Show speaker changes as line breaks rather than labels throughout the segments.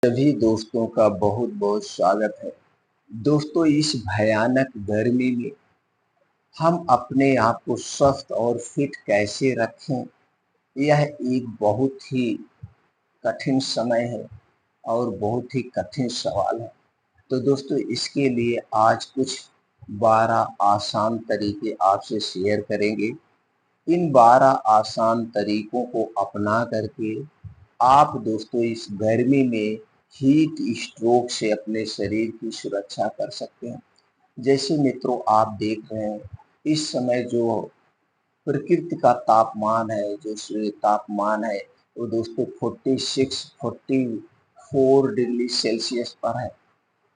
सभी दोस्तों का बहुत बहुत स्वागत है। दोस्तों, इस भयानक गर्मी में हम अपने आप को स्वस्थ और फिट कैसे रखें, यह एक बहुत ही कठिन समय है और बहुत ही कठिन सवाल है। तो दोस्तों, इसके लिए आज कुछ 12 आसान तरीके आपसे शेयर करेंगे। इन 12 आसान तरीकों को अपना करके आप दोस्तों इस गर्मी में हीट स्ट्रोक से अपने शरीर की सुरक्षा कर सकते हैं। जैसे मित्रों, आप देख रहे हैं इस समय जो प्रकृति का तापमान है, जो सूर्य तापमान है, वो दोस्तों 46-44 डिग्री सेल्सियस पर है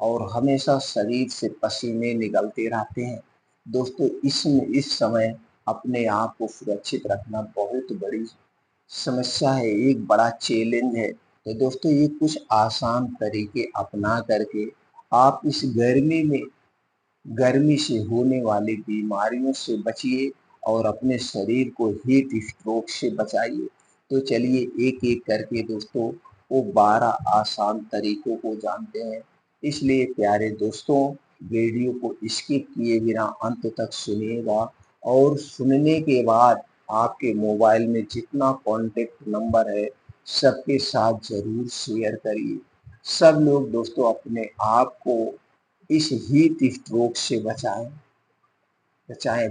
और हमेशा शरीर से पसीने निकलते रहते हैं। दोस्तों, इस समय अपने आप को सुरक्षित रखना बहुत बड़ी समस्या है, एक बड़ा चैलेंज है। तो दोस्तों, ये कुछ आसान तरीके अपना करके आप इस गर्मी में गर्मी से होने वाली बीमारियों से बचिए और अपने शरीर को हीट स्ट्रोक से बचाइए। तो चलिए एक एक करके दोस्तों वो 12 आसान तरीकों को जानते हैं। इसलिए प्यारे दोस्तों, वीडियो को स्किप किए बिना अंत तक सुनिएगा और सुनने के बाद आपके मोबाइल में जितना कॉन्टेक्ट नंबर है सबके साथ ज़रूर शेयर करिए। सब लोग दोस्तों अपने आप को इस हीट स्ट्रोक से बचाएं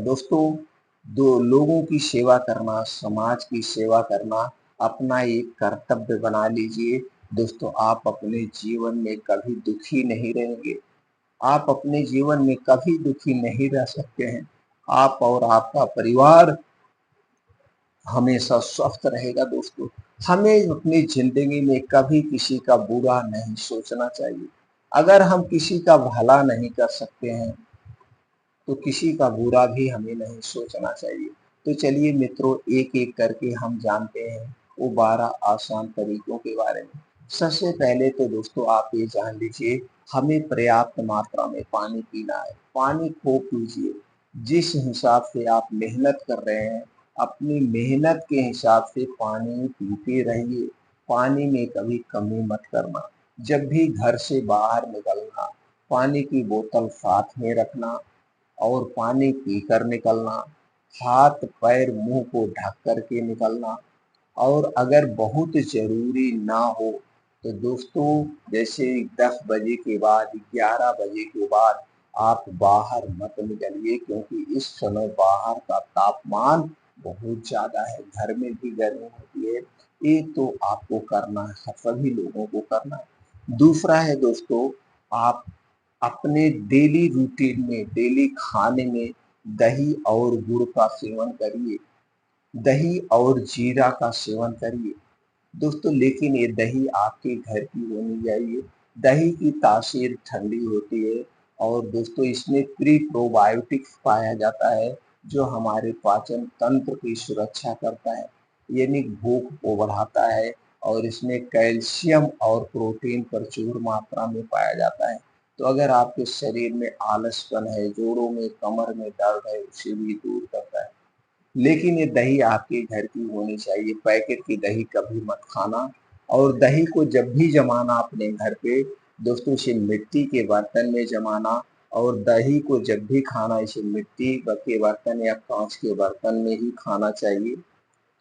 दोस्तों। दो लोगों की सेवा करना, समाज की सेवा करना अपना एक कर्तव्य बना लीजिए। दोस्तों, आप अपने जीवन में कभी दुखी नहीं रहेंगे। आप अपने जीवन में कभी दुखी नहीं रह सकते हैं। आप और आपका परिवार हमेशा स्वस्थ रहेगा। दोस्तों, हमें अपनी जिंदगी में कभी किसी का बुरा नहीं सोचना चाहिए। अगर हम किसी का भला नहीं कर सकते हैं तो किसी का बुरा भी हमें नहीं सोचना चाहिए। तो चलिए मित्रों, एक एक करके हम जानते हैं वो 12 आसान तरीकों के बारे में। सबसे पहले तो दोस्तों आप ये जान लीजिए, हमें पर्याप्त मात्रा में पानी पीना है। पानी खूब पीजिए। जिस हिसाब से आप मेहनत कर रहे हैं, अपनी मेहनत के हिसाब से पानी पीते रहिए। पानी में कभी कमी मत करना। जब भी घर से बाहर निकलना, पानी की बोतल साथ में रखना और पानी पीकर निकलना। हाथ पैर मुंह को ढक कर के निकलना। और अगर बहुत ज़रूरी ना हो तो दोस्तों, जैसे 10 बजे के बाद, 11 बजे के बाद आप बाहर मत निकलिए, क्योंकि इस समय बाहर का तापमान बहुत ज़्यादा है, घर में भी गर्मी होती है। ये तो आपको करना है, सभी लोगों को करना है। दूसरा है दोस्तों, आप अपने डेली रूटीन में, डेली खाने में दही और गुड़ का सेवन करिए। दही और जीरा का सेवन करिए दोस्तों, लेकिन ये दही आपके घर की होनी चाहिए। दही की तासीर ठंडी होती है और दोस्तों इसमें प्री प्रोबायोटिक्स पाया जाता है, जो हमारे पाचन तंत्र की सुरक्षा करता है, यानी भूख को बढ़ाता है। और इसमें कैल्शियम और प्रोटीन प्रचुर मात्रा में पाया जाता है। तो अगर आपके शरीर में आलसपन है, जोड़ों में, कमर में दर्द है, उसे भी दूर करता है। लेकिन ये दही आपके घर की होनी चाहिए, पैकेट की दही कभी मत खाना। और दही को जब भी जमाना अपने घर पे दोस्तों, इसे मिट्टी के बर्तन में जमाना। और दही को जब भी खाना, इसे मिट्टी के बर्तन या कांच के बर्तन में ही खाना चाहिए।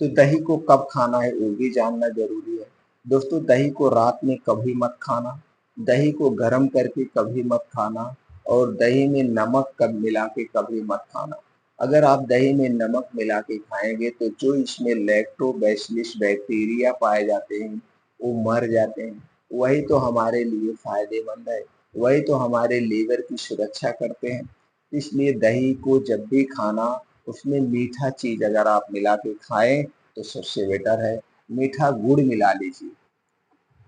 तो दही को कब खाना है वो भी जानना जरूरी है। दोस्तों, दही को रात में कभी मत खाना। दही को गर्म करके कभी मत खाना। और दही में नमक कब मिला के कभी मत खाना। अगर आप दही में नमक मिला के खाएंगे तो जो इसमें लैक्टोबैसिलस बैक्टीरिया पाए जाते हैं वो मर जाते हैं। वही तो हमारे लिए फायदेमंद है, वही तो हमारे लीवर की सुरक्षा करते हैं। इसलिए दही को जब भी खाना, उसमें मीठा चीज अगर आप मिला के खाएं तो सबसे बेटर है। मीठा गुड़ मिला लीजिए।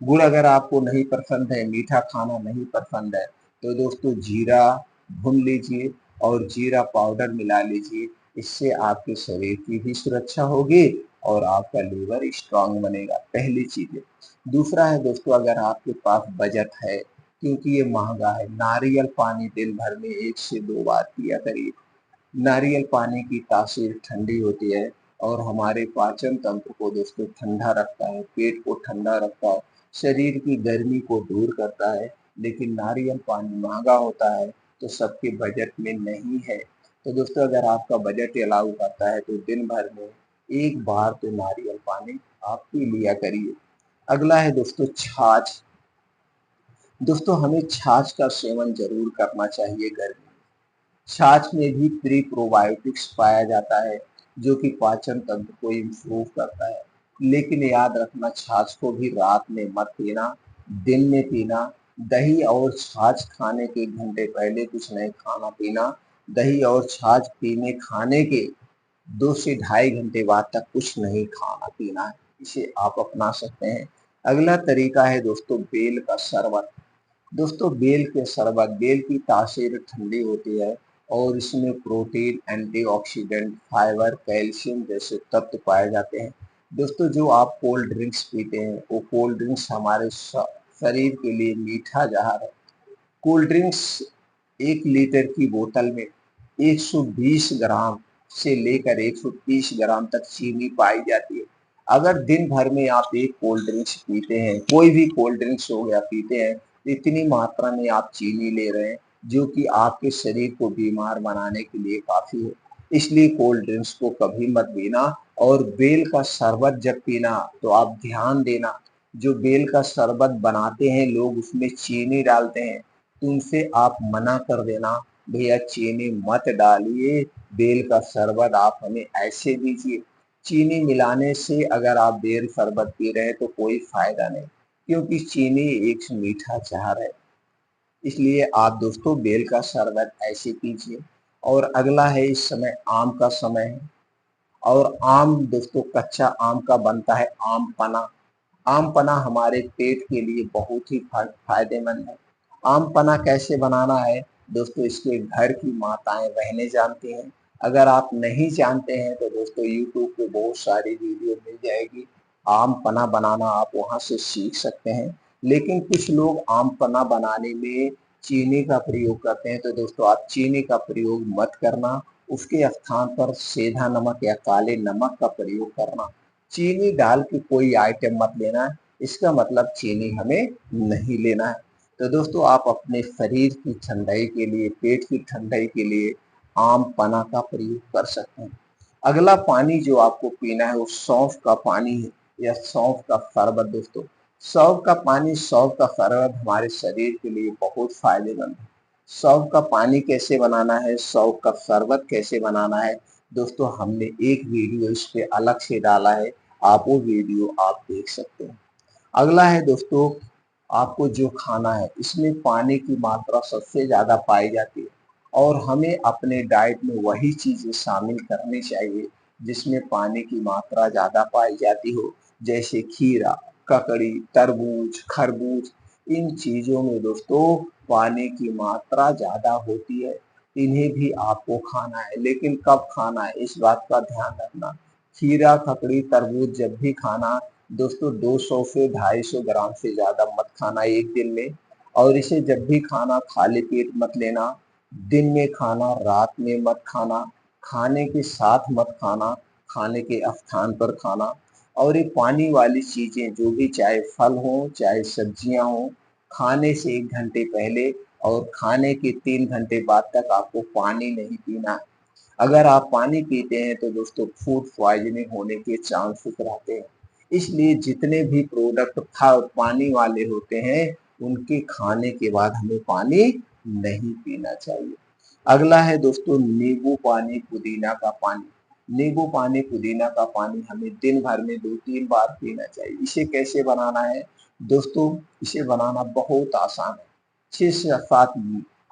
गुड़ अगर आपको नहीं पसंद है, मीठा खाना नहीं पसंद है, तो दोस्तों जीरा भून लीजिए और जीरा पाउडर मिला लीजिए। इससे आपके शरीर की भी सुरक्षा होगी और आपका लीवर स्ट्रांग बनेगा, पहली चीज है। दूसरा है दोस्तों, अगर आपके पास बजट है, क्योंकि ये महंगा है, नारियल पानी दिन भर में 1 से 2 बार पिया करिए। नारियल पानी की तासीर ठंडी होती है और हमारे पाचन तंत्र को दोस्तों ठंडा रखता है, पेट को ठंडा रखता है। शरीर की गर्मी को दूर करता है, लेकिन नारियल पानी महंगा होता है तो सबके बजट में नहीं है। तो दोस्तों अगर आपका बजट अलाउ करता है तो दिन भर में एक बार तो नारियल पानी आप पी लिया करिए। अगला है दोस्तों छाछ। दोस्तों हमें छाछ का सेवन जरूर करना चाहिए गर्मी में। छाछ में भी प्री प्रोबायोटिक्स पाया जाता है जो कि पाचन तंत्र को इम्प्रूव करता है। लेकिन याद रखना छाछ को भी रात में मत पीना, दिन में पीना। दही और छाछ खाने के एक घंटे पहले कुछ नहीं खाना पीना। दही और छाछ पीने खाने के 2 से ढाई घंटे बाद तक कुछ नहीं खाना पीना है। इसे आप अपना सकते हैं। अगला तरीका है दोस्तों बेल का शरबत। दोस्तों बेल के शरबत, बेल की तासीर ठंडी होती है और इसमें प्रोटीन, एंटीऑक्सीडेंट, फाइबर, कैल्शियम जैसे तत्व पाए जाते हैं। दोस्तों जो आप कोल्ड ड्रिंक्स पीते हैं वो कोल्ड ड्रिंक्स हमारे शरीर के लिए मीठा जहर है। कोल्ड ड्रिंक्स 1 लीटर की बोतल में 120 ग्राम से लेकर 130 ग्राम तक चीनी पाई जाती है। अगर दिन भर में आप एक कोल्ड ड्रिंक्स पीते हैं, कोई भी कोल्ड ड्रिंक्स हो गया पीते हैं, इतनी मात्रा में आप चीनी ले रहे हैं जो कि आपके शरीर को बीमार बनाने के लिए काफी है। इसलिए कोल्ड ड्रिंक्स को कभी मत पीना। और बेल का शरबत जब पीना तो आप ध्यान देना, जो बेल का शरबत बनाते हैं लोग उसमें चीनी डालते हैं, तो उनसे आप मना कर देना, भैया चीनी मत डालिए, बेल का शरबत आप हमें ऐसे दीजिए। चीनी मिलाने से अगर आप बेल शरबत पी रहे हैं तो कोई फायदा नहीं, क्योंकि चीनी एक मीठा जहर है। इसलिए आप दोस्तों बेल का शरबत ऐसे पीजिए। और अगला है, इस समय आम का समय है और आम दोस्तों कच्चा आम का बनता है आम पना। आम पना हमारे पेट के लिए बहुत ही फायदेमंद है। आम पना कैसे बनाना है दोस्तों, इसके घर की माताएं बहनें जानती हैं। अगर आप नहीं जानते हैं तो दोस्तों यूट्यूब पे बहुत सारी वीडियो मिल जाएगी, आम पना बनाना आप वहां से सीख सकते हैं। लेकिन कुछ लोग आम पना बनाने में चीनी का प्रयोग करते हैं, तो दोस्तों आप चीनी का प्रयोग मत करना। उसके स्थान पर सेंधा नमक या काले नमक का प्रयोग करना। चीनी डाल के कोई आइटम मत लेना, इसका मतलब चीनी हमें नहीं लेना है। तो दोस्तों आप अपने शरीर की ठंडाई के लिए, पेट की ठंडाई के लिए आम पना का प्रयोग कर सकते हैं। अगला पानी जो आपको पीना है वो सौंफ का पानी है या सौंफ का शरबत। दोस्तों सौंफ का पानी, सौंफ का शरबत हमारे शरीर के लिए बहुत फायदेमंद है। सौंफ का पानी कैसे बनाना है, सौंफ का शरबत कैसे बनाना है, दोस्तों हमने एक वीडियो इस पे अलग से डाला है, आप वो वीडियो आप देख सकते हैं। अगला है दोस्तों, आपको जो खाना है इसमें पानी की मात्रा सबसे ज़्यादा पाई जाती है और हमें अपने डाइट में वही चीज़ें शामिल करनी चाहिए जिसमें पानी की मात्रा ज़्यादा पाई जाती हो, जैसे खीरा, ककड़ी, तरबूज, खरबूज। इन चीज़ों में दोस्तों पानी की मात्रा ज़्यादा होती है, इन्हें भी आपको खाना है, लेकिन कब खाना है इस बात का ध्यान रखना। खीरा, ककड़ी, तरबूज जब भी खाना दोस्तों 200 से 250 ग्राम से ज़्यादा मत खाना एक दिन में। और इसे जब भी खाना खाली पेट मत लेना, दिन में खाना, रात में मत खाना, खाने के साथ मत खाना, खाने के स्थान पर खाना। और ये पानी वाली चीज़ें जो भी, चाहे फल हों चाहे सब्जियां हों, खाने से 1 घंटे पहले और खाने के 3 घंटे बाद तक आपको पानी नहीं पीना है। अगर आप पानी पीते हैं तो दोस्तों फूड पॉइजनिंग होने के चांसेस रहते हैं। इसलिए जितने भी प्रोडक्ट पानी वाले होते हैं उनके खाने के बाद हमें पानी नहीं पीना चाहिए। अगला है दोस्तों नींबू पानी, पुदीना का पानी। नींबू पानी, पुदीना का पानी हमें दिन भर में 2-3 बार पीना चाहिए। इसे कैसे बनाना है दोस्तों, इसे बनाना बहुत आसान है। 6 से 7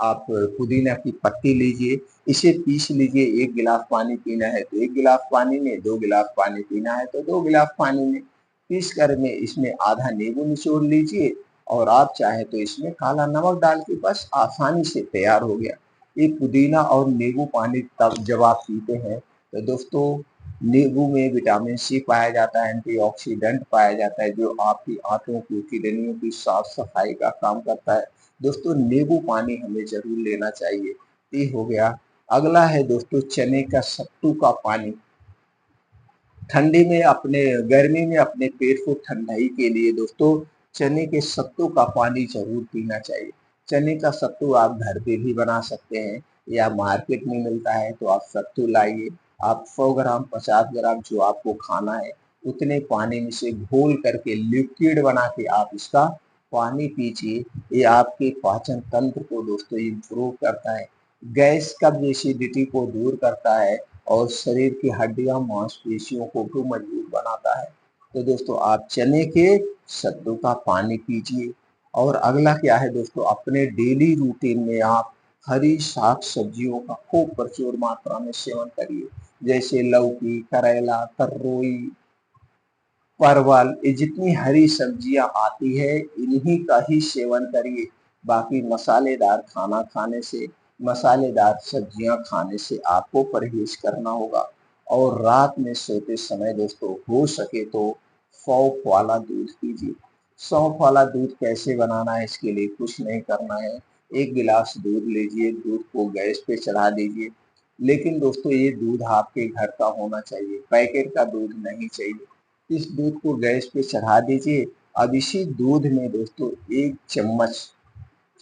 आप पुदीना की पत्ती लीजिए, इसे पीस लीजिए। 1 गिलास पानी पीना है तो 1 गिलास पानी में, 2 गिलास पानी पीना है तो 2 गिलास पानी में। पीस कर में इसमें आधा नींबू निचोड़ लीजिए और आप चाहे तो इसमें काला नमक डाल के बस आसानी से तैयार हो गया। ये पुदीना और नींबू पानी तब जब आप पीते हैं तो दोस्तों नींबू में विटामिन सी पाया जाता है, एंटीऑक्सीडेंट पाया जाता है जो आपकी आंतों की, किडनियों की साफ सफाई का काम करता है। दोस्तों नींबू पानी हमें जरूर लेना चाहिए। ये हो गया। अगला है दोस्तों चने का सत्तू का पानी। ठंडी में अपने, गर्मी में अपने पेट को ठंडाई के लिए दोस्तों चने के सत्तू का पानी ज़रूर पीना चाहिए। चने का सत्तू आप घर पे भी बना सकते हैं या मार्केट में मिलता है तो आप सत्तू लाइए। आप 100 ग्राम 50 ग्राम जो आपको खाना है उतने पानी में से घोल करके लिक्विड बना के आप इसका पानी पीजिए। ये आपके पाचन तंत्र को दोस्तों इम्प्रूव करता है, गैस कब्ज एसिडिटी को दूर करता है और शरीर की हड्डियां मांसपेशियों को भी मजबूत बनाता है। तो दोस्तों आप चने के सत्तू का पानी पीजिए। और अगला क्या है दोस्तों, अपने डेली रूटीन में आप हरी साग सब्जियों का खूब प्रचुर मात्रा में सेवन करिए। जैसे लौकी, करेला, तरोई, परवल, ये जितनी हरी सब्जियां आती है इन्हीं का ही सेवन करिए। बाकी मसालेदार खाना खाने से, मसालेदार सब्जियां खाने से आपको परहेज करना होगा। और रात में सोते समय दोस्तों हो सके तो सौंफ वाला दूध पीजिए। सौंफ वाला दूध कैसे बनाना है, इसके लिए कुछ नहीं करना है। एक गिलास दूध लीजिए, दूध को गैस पे चढ़ा दीजिए। लेकिन दोस्तों ये दूध आपके घर का होना चाहिए, पैकेट का दूध नहीं चाहिए। इस दूध को गैस पे चढ़ा दीजिए। अब इसी दूध में दोस्तों 1 चम्मच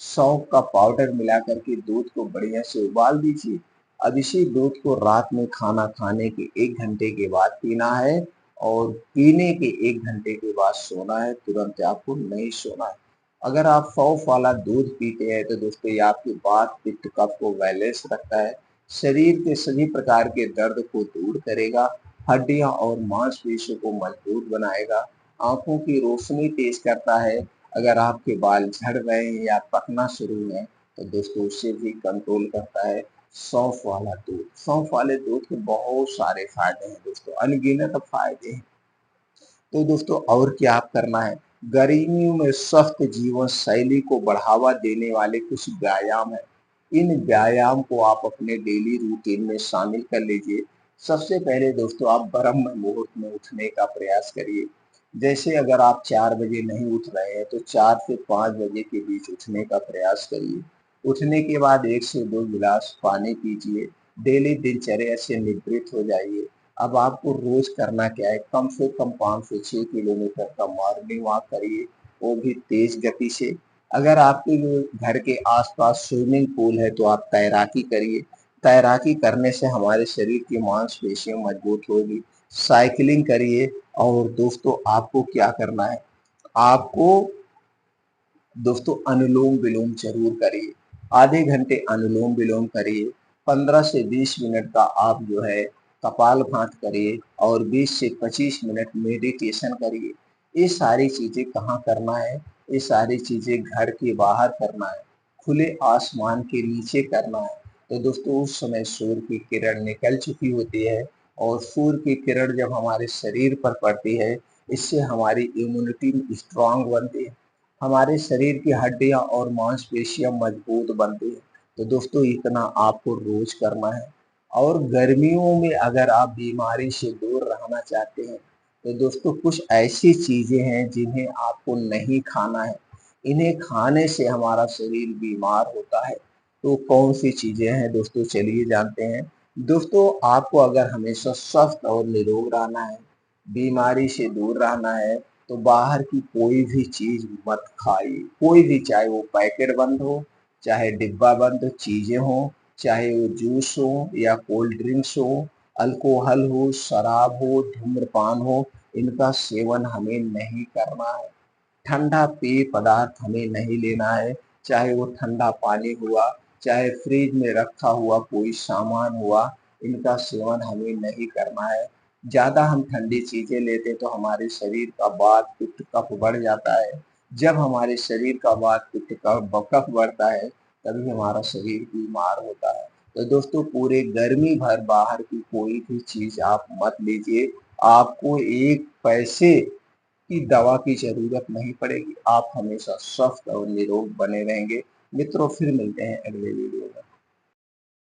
सौंफ का पाउडर मिला करके दूध को बढ़िया से उबाल दीजिए। अब इसी दूध को रात में खाना खाने के 1 घंटे के बाद पीना है और पीने के 1 घंटे के बाद सोना है, तुरंत आपको नहीं सोना है। अगर आप सौंफ वाला दूध पीते हैं तो दोस्तों ये आपके वात, पित्त, कफ को बैलेंस रखता है, शरीर के सभी प्रकार के दर्द को दूर करेगा, हड्डियां और मांसपेशियों को मजबूत बनाएगा, आंखों की रोशनी तेज करता है। अगर आपके बाल झड़ रहे हैं या पकना शुरू है तो दोस्तों उससे भी कंट्रोल करता है सौंफ वाला दूध। सौंफ वाले दूध के बहुत सारे फायदे हैं दोस्तों, अनगिनत फायदे हैं। तो दोस्तों और क्या आप करना है, गर्मियों में स्वस्थ जीवन शैली को बढ़ावा देने वाले कुछ व्यायाम है। इन व्यायाम को आप अपने डेली रूटीन में शामिल कर लीजिए। सबसे पहले दोस्तों आप ब्रह्म मुहूर्त में उठने का प्रयास करिए। जैसे अगर आप 4 बजे नहीं उठ रहे हैं तो 4 से 5 बजे के बीच उठने का प्रयास करिए। उठने के बाद 1 से 2 गिलास पानी पीजिए। डेली दिनचर्या से निवृत्त हो जाइए। अब आपको रोज करना क्या है, कम से कम 5 से 6 किलोमीटर का मॉर्निंग वॉक करिए, वो भी तेज गति से। अगर आपके घर के आसपास स्विमिंग पूल है तो आप तैराकी करिए। तैराकी करने से हमारे शरीर की मांसपेशियां मजबूत होगी। साइकिलिंग करिए। और दोस्तों आपको क्या करना है, आपको दोस्तों अनुलोम विलोम जरूर करिए। आधे घंटे अनुलोम विलोम करिए। 15 से 20 मिनट का आप जो है कपालभाति करिए और 20 से 25 मिनट मेडिटेशन करिए। ये सारी चीजें कहाँ करना है, ये सारी चीजें घर के बाहर करना है, खुले आसमान के नीचे करना है। तो दोस्तों उस समय सूर्य की किरण निकल चुकी होती है और सूर्य की किरण जब हमारे शरीर पर पड़ती है इससे हमारी इम्यूनिटी स्ट्रांग बनती है, हमारे शरीर की हड्डियां और मांसपेशियां मजबूत बनती है। तो दोस्तों इतना आपको रोज करना है। और गर्मियों में अगर आप बीमारी से दूर रहना चाहते हैं तो दोस्तों कुछ ऐसी चीजें हैं जिन्हें आपको नहीं खाना है, इन्हें खाने से हमारा शरीर बीमार होता है। तो कौन सी चीजें हैं दोस्तों, चलिए जानते हैं। दोस्तों आपको अगर हमेशा स्वस्थ और निरोग रहना है, बीमारी से दूर रहना है, तो बाहर की कोई भी चीज मत खाइए। कोई भी, चाहे वो पैकेट बंद हो, चाहे डिब्बा बंद चीजें हो, चाहे वो जूस हो या कोल्ड ड्रिंक्स हो, अल्कोहल हो, शराब हो, धूम्रपान हो, इनका सेवन हमें नहीं करना है। ठंडा पेय पदार्थ हमें नहीं लेना है, चाहे वो ठंडा पानी हुआ, चाहे फ्रिज में रखा हुआ कोई सामान हुआ, इनका सेवन हमें नहीं करना है। ज़्यादा हम ठंडी चीज़ें लेते तो हमारे शरीर का वात, पित्त, कफ बढ़ जाता है। जब हमारे शरीर का वात, पित्त, कफ बढ़ता है तभी हमारा शरीर बीमार होता है। तो दोस्तों पूरे गर्मी भर बाहर की कोई भी चीज़ आप मत लीजिए। आपको एक पैसे की दवा की ज़रूरत नहीं पड़ेगी। आप हमेशा स्वस्थ और निरोग बने रहेंगे। मित्रों फिर मिलते हैं अगले वीडियो में।